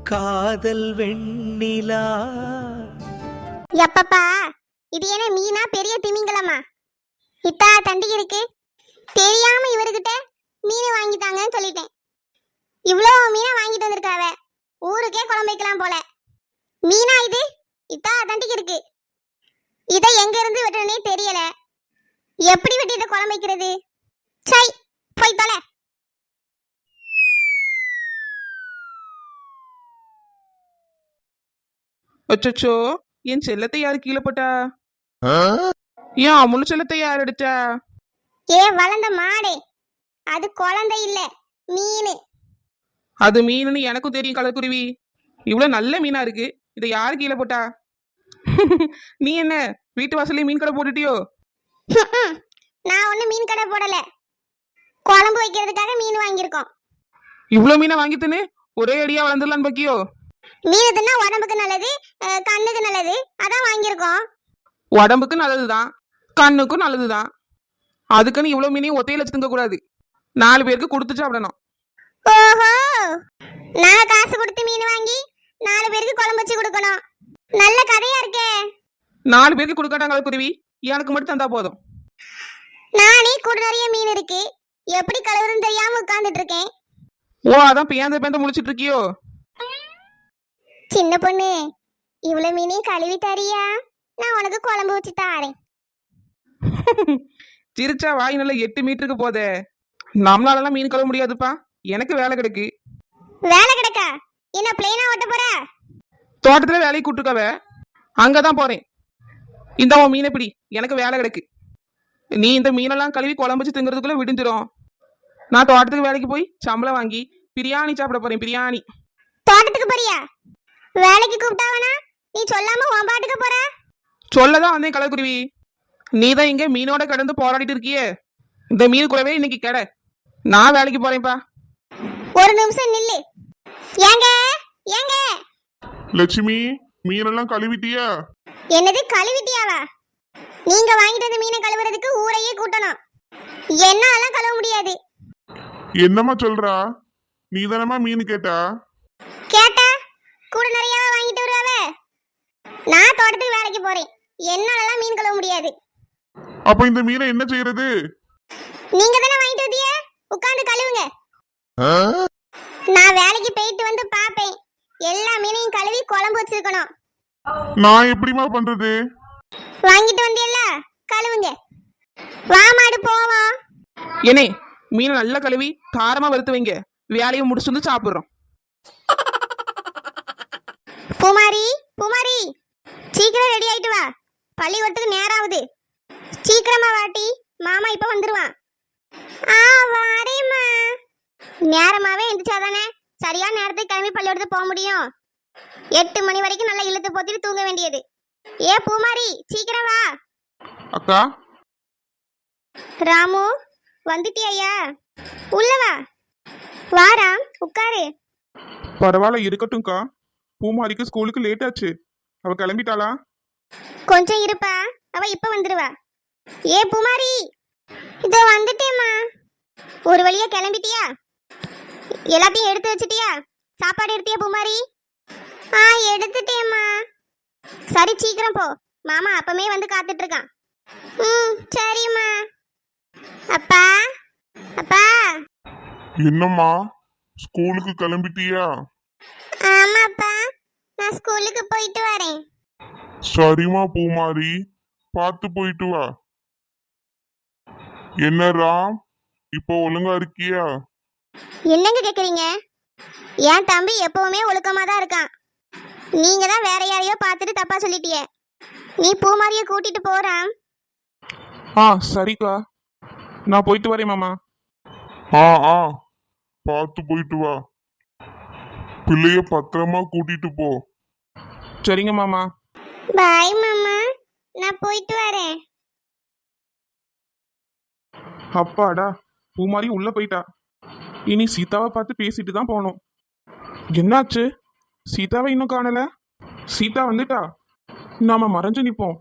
காதல் வெண்ணிலா. எப்பப்பா இது என்ன மீனா பெரிய திமிங்கலமா? இத்தா தண்டி இருக்கு. தெரியாம இவர்கிட்ட மீன் வாங்கிட்டாங்கன்னு சொல்லிட்டேன். இவ்வளோ மீனை வாங்கிட்டு வந்திருக்காவ. ஊருக்கே குழம்பு வைக்கலாம் போல. மீனா இது? இத்தா தண்டிக்கு இருக்கு. இதை எங்க இருந்து வெட்டனே தெரியல. எப்படி வெட்டி இதை குழம்பு வைக்கிறது? சை, போய் தொலை. அச்சோ, என் செல்லத்தை யாரு கீழே போட்டா? ஏன் அமுல் செல்லத்தை யார் எடுத்தா? ஏ வளர்ந்த மாடே, அது குழந்தை இல்ல, மீன். அது மீனுன்னு எனக்கும் தெரியும் கலக்குருவி. இவ்வளவு நல்ல மீனா இருக்கு, இதை யாரு கீழே போட்டா? நீ என்ன வீட்டு வாசல்ல மீன் கடை போட்டுட்டியோ? நான் ஒண்ணு மீன் கடை போடல. குழம்பு வைக்கிறதுக்காக மீன் வாங்கியிருக்கோம். இவ்வளவு மீனை வாங்கிட்டுன்னு ஒரே அடியா வளர்ந்துடலான்னு பாக்கியோ? மீன் தின்னா உடம்புக்கு நல்லது, கண்ணுக்கு நல்லது, அதான் வாங்கியிருக்கோம். உடம்புக்கு நல்லதுதான், கண்ணுக்கும் நல்லதுதான். அதுக்குன்னு இவ்வளவு மீனையும் ஒத்தையில வச்சு திங்க கூடாது. 4 பேருக்கு கொடுத்து சாப்பிடணும். ஓஹோ, நான் காசு கொடுத்து மீன் வாங்கி 4 பேருக்கு குழம்பு வச்சு கொடுக்கணும். நல்ல கதையா இருக்கே. 4 பேருக்கு கொடுக்காட்டாங்க கலக்குருவி, எனக்கு மட்டும் தந்தா போதும். நானே கூட நிறைய மீன் இருக்கு, எப்படி கழுவுறதுன்னு தெரியாம உட்கார்ந்துட்டு இருக்கேன். ஓ, அதான் பேந்த முழிச்சிட்டு இருக்கியோ? சின்ன பொண்ணு, இவ்வளவு மீனையும் கழுவி தரியா? நான் உனக்கு குழம்பு வச்சு தாரேன். சிரிச்சா வாய் நல்லா 8 மீட்டருக்கு போதே. நம்மளாலலாம் மீன் கழுவ முடியாதுப்பா, எனக்கு வேலை கிடக்கு. வேலை கிடக்கா? என்ன பிளேனா ஓட்ட போற? தோட்டத்துல வேலையை கூட்டுருக்காவ, அங்கதான் போறேன். இந்த உன் மீனை பிடி, எனக்கு வேலை கிடக்கு. நீ இந்த மீனெல்லாம் கழுவி குழம்பு வச்சு திங்கிறதுக்குள்ள விடிஞ்சிரும். நான் தோட்டத்துக்கு வேலைக்கு போய் சம்பளம் வாங்கி பிரியாணி சாப்பிட போறேன். பிரியாணி. தோட்டத்துக்கு போறியா? வேலைக்கு கூப்பிட்டாவனா? நீ சொல்லாம உன் பாட்டுக்கு போற? சொல்லதான் வந்தேன் கலக்குருவி. நீ தான் இங்க மீனோட கடந்து போராடிட்டு இருக்கியே, இந்த மீன் கூடவே இன்னைக்கு கடை. நான் வேலைக்கு போறேன்ப்பா. ஒரு நிமிஷம் நில்லு. ஏங்க ஏங்க, லட்சுமி, மீனெல்லாம் கழுவிட்டியா? என்னது கழுவிட்டியாவா? நீங்க வாங்கிட்டு வந்த மீனை கழுவுறதுக்கு ஊரையே கூட்டணும். என்னாலாம் கழுவ முடியாது. என்னம்மா சொல்றா? நீ தானம்மா மீன் கேட்டா? கேட்டா கூட நிறையவா வாங்கிட்டு வருவாவ? நான் தோட்டத்துக்கு வேலைக்கு போறேன், என்னாலலாம் மீன் கழுவ முடியாது. அப்ப இந்த மீனை என்ன செய்யறது? நீங்க தானே வாங்கிட்டு வந்தீங்க, உட்கார்ந்து கழுவுங்க. நான் வேலைக்கு போயிட்டு வந்து பாப்பேன். எல்லா மீனையும் கழுவி குழம்பு வச்சிருக்கணும். நான் எப்படிமா பண்றது? வாங்கிட்டு வந்தியல்ல, கழுவுங்க. வா மாடு போவோம். ஏனே, மீனை நல்லா கழுவி காரமா வறுத்து வைங்க, வேலையை முடிச்சு வந்து சாப்பிடுறோம். பூமாரி, பூமாரி, சீக்கிரம் ரெடி ஆயிட்டு வா, பள்ளிக்கூடத்துக்கு நேரம் ஆகுது. சீக்கிரமா வாட்டி, மாமா இப்ப வந்துருவான். வாரேம்மா. நேரமாவே எந்திரிச்சாதானே சரியான நேரத்துக்கு கிளம்பி பள்ளிக்கூடத்துக்கு போக முடியும். 8 மணி வரைக்கும் நல்லா இழுத்து போத்திட்டு தூங்க வேண்டியது. ஏ பூமாரி, சீக்கிரம் வா. அக்கா. ராமு, வந்துட்டியா? உள்ள வா. வாராம், உட்காரு. பரவாயில்ல, இருக்கட்டும்க்கா. பூமாரிக்கு ஸ்கூலுக்கு லேட் ஆச்சு, அவ கிளம்பிட்டாளா? கொஞ்சம் இருப்பா, அவ இப்ப வந்துருவா. ஏ பூமாரி, இதோ வந்துட்டேம்மா. ஒரு வழியா கிளம்பிட்டியா? எல்லாத்தையும் எடுத்து வச்சிட்டியா? சாப்பாடு எடுத்தியா பூமாரி? எடுத்துட்டேம்மா. சரி, சீக்கிரம் போ, மாமா அப்பமே வந்து காத்துட்டு இருக்கான். சரிம்மா. அப்பா, அப்பா. என்னம்மா, ஸ்கூலுக்கு கிளம்பிட்டியா? ஆமாப்பா, நான் ஸ்கூலுக்கு போயிட்டு வரேன். சரிம்மா பூமாரி, பார்த்து போயிட்டு வா. என்ன ராம், இப்போ ஒழுங்கா இருக்கியா? என்னங்க கேக்குறீங்க? என் தம்பி எப்பவுமே ஒழுக்கமா தான் இருக்கான். நீங்க தான் வேற யாரையோ பார்த்துட்டு தப்பா சொல்லிட்டிய. நீ பூமாரிய கூட்டிட்டு போறான். சரிக்கா, நான் போயிட்டு வரேன் மாமா. பார்த்து போயிட்டு வா. பிள்ளைய பத்திரமா கூட்டிட்டு போ. சரிங்க மாமா. பாய் மாமா, நான் போயிட்டு வரேன். அப்பாடா, பூமாரி உள்ள போயிட்டா. இனி சீதாவை பார்த்து பேசிட்டு தான் போகணும். என்னாச்சு? சீதாவை இன்னும் காணல. சீதா வந்துட்டா, நாம மறைஞ்சு நிப்போம்.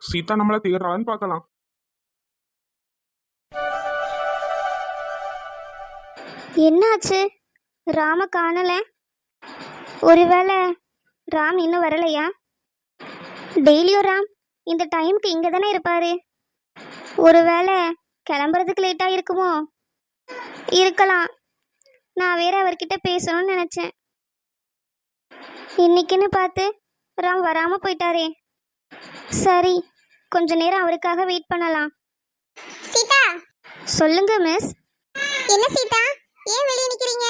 சீதா நம்மளை தேடுறான்னு பார்க்கலாம். என்னாச்சு? ராம காணல. ஒருவேளை ராம் இன்னும் வரலையா? டெய்லியும் ராம் இந்த டைமுக்கு இங்கே தானே இருப்பாரு. ஒருவேளை கிளம்புறதுக்கு லேட்டாக இருக்குமோ? இருக்கலாம். நான் வேற அவர்கிட்ட பேசணும்னு நினச்சேன். இன்னைக்குன்னு பார்த்து ராம் வராமல் போயிட்டாரே. சரி, கொஞ்ச நேரம் அவருக்காக வெயிட் பண்ணலாம். சீதா, சொல்லுங்க மிஸ். என்ன சீதா, ஏன் வெளியே நிக்கிறீங்க?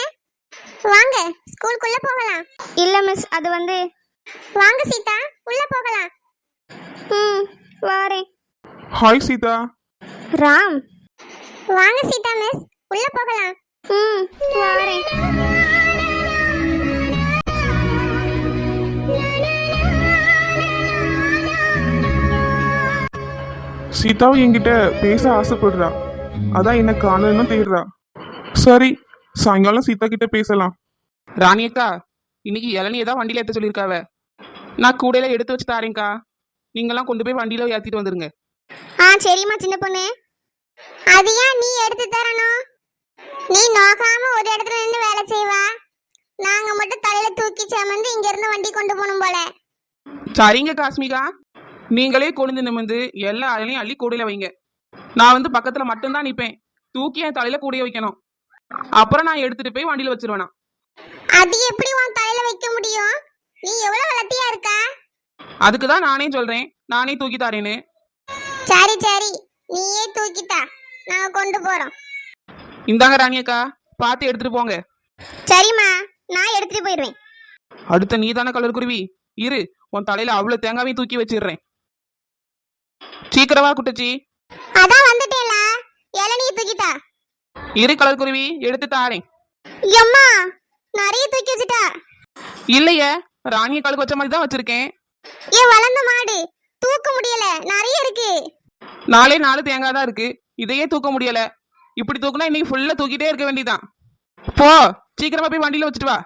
வாங்க, ஸ்கூலுக்குள்ள போகலாம். இல்ல மிஸ், அது வந்து. வாங்க சீதா, உள்ள போகலாம். வாரேன். ஹாய் சீதா. ராம். வாங்க சீதா மிஸ், உள்ள போகலாம். வாரேன். சீதாவை என்கிட்ட பேச ஆசைப்படுறா, அதான் என்ன காணணும்னு தேடுறா. சரி, சாயங்காலம் சீதா கிட்ட பேசலாம். ராணி அக்கா, இன்னைக்கு இளநியை தான் வண்டியில் ஏற்ற சொல்லியிருக்காவ. நான் கூடையில எடுத்து வச்சு தாரேங்க்கா. நீங்களாம் கொண்டு போய் வண்டியில ஏற்றிட்டு வந்துருங்க. சரிம்மா சின்ன பொண்ணு. அது ஏன் நீ எடுத்து தரணும்? நீ நோக்காம ஒரு இடத்துல நின்று வேலை செய்வா, நாங்க மட்டும் தலையில தூக்கி சுமந்து இங்க இருந்து வண்டி கொண்டு போகணும் போல. சரிங்க காஸ்மிகா, நீங்களே கொண்டு நிமிந்து எல்லா அலையும் அள்ளி கூடையில வைங்க. நான் வந்து பக்கத்துல மட்டும்தான் நிப்பேன். தூக்கி என் தலையில கூடைய வைக்கணும். அப்புறம் நான் எடுத்துட்டு போய் வண்டியில வச்சிருவேனா. அது எப்படி உன் தலையில வைக்க முடியும்? நீ எவ்வளவு வளர்த்தியா இருக்க? அதுக்கு தான் நானே சொல்றேன், நானே தூக்கி தாரேன்னு. சரி சரி, நீயே தூக்கித்தா, நாங்க கொண்டு போறோம். இந்தாங்க ராணி அக்கா, பார்த்து எடுத்துட்டு போங்க. சரிம்மா, நான் எடுத்துட்டு போயிடுவேன். அடுத்த நீதான கலர் குருவி, இரு உன் தலையில அவ்வளவு தேங்காவையும் தூக்கி வச்சிடுறேன். சீக்கிரவா குட்டச்சி. அதான் வந்துட்டேல, இளநீர் தூக்கித்தா. இரு கலர் குருவி, எடுத்து தாரேன். எம்மா, நிறைய தூக்கி வச்சுட்டா. இல்லையே, ராணிய காலுக்கு வச்ச மாதிரி தான் வச்சிருக்கேன். ஏன் வளர்ந்த மாடு, தூக்க முடியல, நிறைய இருக்கு. 4 தேங்காய் தான் இருக்கு, இதையே தூக்க முடியல. இப்படி தூக்குனா இன்னைக்கு ஃபுல்லா தூக்கிட்டே இருக்க வேண்டியதான். போ, சீக்கிரமா போய் வண்டியில வச்சுட்டு வா.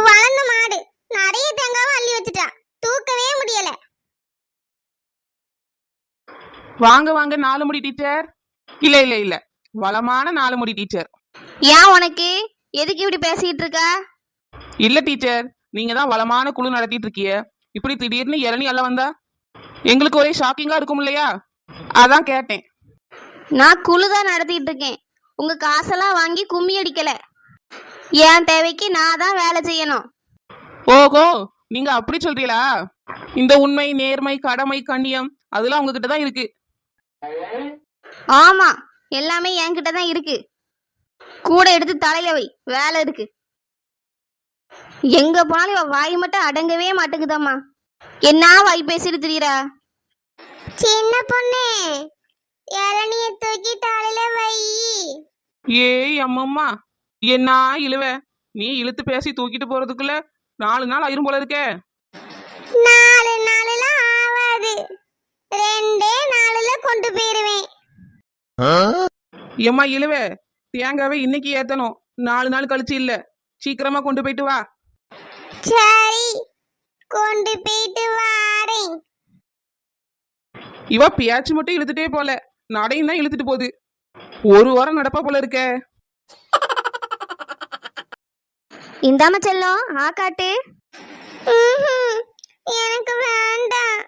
வளர்ந்த மாடு நிறைய தேங்காவை அள்ளி வச்சுட்டா, தூக்கவே முடியல. வாங்க வாங்க 4 முடி டீச்சர். இல்ல இல்ல இல்ல, வளமான 4 முடி டீச்சர். ஏன் உனக்கு எதுக்கு இப்படி பேசிட்டு இருக்க? இல்ல டீச்சர், நீங்க தான் வளமான குழு நடத்திட்டு இருக்கீங்க. இப்படி திடீர்னு இளநீ எல்லாம் வந்தா எங்களுக்கு ஒரே ஷாக்கிங்கா இருக்கும் இல்லையா, அதான் கேட்டேன். நான் குழு தான் நடத்திட்டு இருக்கேன், உங்க காசெல்லாம் வாங்கி கும்மி அடிக்கல. என் தேவைக்கு நான் தான் வேலை செய்யணும். ஓஹோ, நீங்க அப்படி சொல்றீங்களா? இந்த உண்மை, நேர்மை, கடமை, கண்ணியம் அதெல்லாம் உங்ககிட்ட தான் இருக்கு. ஆமா, எல்லாமே என்கிட்ட தான் இருக்கு. கூட எடுத்து தலையில வை, வேலை இருக்கு. எங்க போனாலும் இவ வாய் மட்டும் அடங்கவே மாட்டேங்குதம்மா. என்ன வாய் பேசிட்டு திரியறா? சின்ன பொண்ணு, இளநிய தூக்கி தலையில வை. ஏய் அம்மம்மா, என்ன இழுவ? நீ இழுத்து பேசி தூக்கிட்டு போறதுக்குள்ள 4 நாள் ஆயிரும் போல இருக்கே. 4 நாள்லாம் ஆவாது, 2 நாள்ல கொண்டு போயிருவேன். ஏம்மா இழுவ, தேங்காவை இன்னைக்கு ஏத்தணும், 4 நாள் கழிச்சு இல்ல. சீக்கிரமா கொண்டு போயிட்டு வா. சரி, கொண்டு போயிட்டு வாரேன். இவ பேச்சு மட்டும் இழுத்துட்டே போல, நடையும் தான் இழுத்துட்டு போகுது. ஒரு வாரம் நடப்பா போல இருக்கே. இந்தாம செல்லம், ஆக்காட்டு. எனக்கு வேண்டாம்.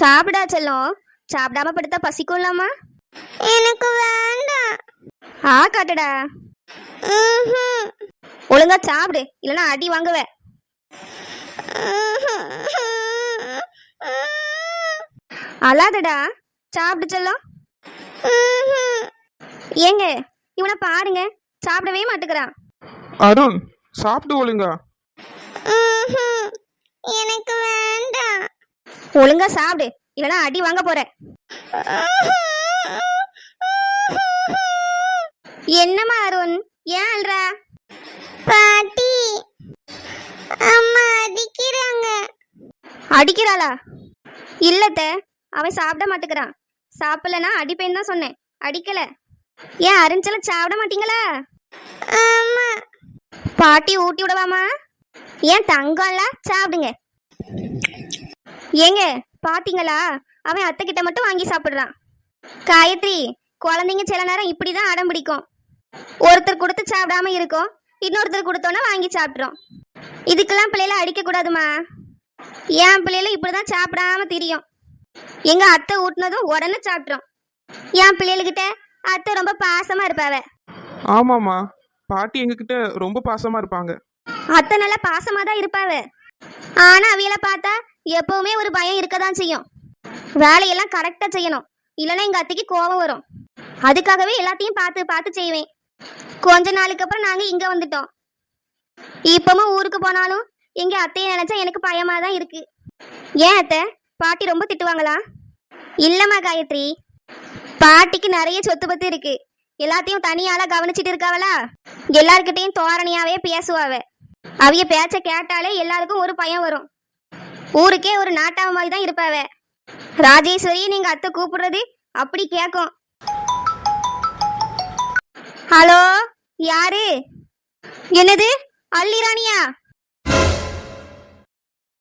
சாப்பிடா செல்லம், சாப்பிடாம படுத்தா பசிக்கும்லாமா? எனக்கு வேண்டாம். ஆக்காட்டுடா. ஒழுங்கா சாப்பிடு, இல்லைன்னா அடி வாங்குவ. அல்லாதடா, சாப்பிடு செல்லம். ஏங்க, இவனை பாருங்க, சாப்பிடவே மாட்டேங்கிறான். அருண், சாப்பிட்டு ஒழுங்கா. எனக்கு வேண்டாம். ஒழுங்கா சாப்பிடு, இல்லைன்னா அடி வாங்க போற. என்னம்மா அருண், ஏன் அல்றா? பாட்டி, அம்மா அடிக்கிறாங்க. அடிக்கிறாளா? இல்லத்த, அவன் சாப்பிட மாட்டேங்கிறான். சாப்பிடலன்னா அடிப்பேன்னு தான் சொன்னேன், அடிக்கல. ஏன் அருண்சல சாப்பிட மாட்டீங்களா? ஆமா. பாட்டி ஊட்டி விடவாமா? ஏன் தங்கம்ல, சாப்பிடுங்க. ஏங்க பாத்தீங்களா, அவன் அத்தை கிட்ட மட்டும் வாங்கி சாப்பிடுறான். காயத்ரி, குழந்தைங்க சில நேரம் இப்படிதான் அடம் பிடிக்கும். ஒருத்தர் கொடுத்து சாப்பிடாம இருக்கும், இன்னொருத்தர் கொடுத்தோன்னா வாங்கி சாப்பிட்றோம். இதுக்கெல்லாம் பிள்ளைல அடிக்க கூடாதுமா. என் பிள்ளைல இப்படிதான் சாப்பிடாம தெரியும். எங்க அத்தை ஊட்டினதும் உடனே சாப்பிட்றோம். என் பிள்ளைகிட்ட அத்தை ரொம்ப பாசமா இருப்பாவ. ஆமாம்மா, பாட்டி எங்ககிட்ட ரொம்ப பாசமா இருப்பாங்க. அத்தை நல்லா பாசமா தான் இருப்பாவ. ஆனா அவியலை பார்த்தா எப்பவுமே ஒரு பயம் இருக்கதான் செய்யும். வேலையெல்லாம் கரெக்டா செய்யணும், இல்லைன்னா எங்க அத்தைக்கு கோபம் வரும். அதுக்காகவே எல்லாத்தையும் பார்த்து பார்த்து செய்வேன். கொஞ்ச நாளுக்கு அப்புறம் நாங்க இங்க வந்துட்டோம். இப்பவும் ஊருக்கு போனாலும் எங்க அத்தையை நினைச்சா எனக்கு பயமா தான் இருக்கு. ஏன் அத்தை, பாட்டி ரொம்ப திட்டுவாங்களா? இல்லம்மா காயத்ரி, பாட்டிக்கு நிறைய சொத்து பத்து இருக்கு. எல்லாத்தையும் தனியால கவனிச்சிட்டு இருக்காவளா. எல்லார்கிட்டையும் தோரணையாவே பேசுவாவ. அவிய பேச்ச கேட்டாலே எல்லாருக்கும் ஒரு பயம் வரும். ஊருக்கே ஒரு நாட்டாவ மாதிரி தான் இருப்பாவ. ராஜேஸ்வரி நீங்க அத்தை கூப்பிடுறது அப்படி கேட்கும். ஹலோ, யாரு? என்னது, அல்லி ராணியா?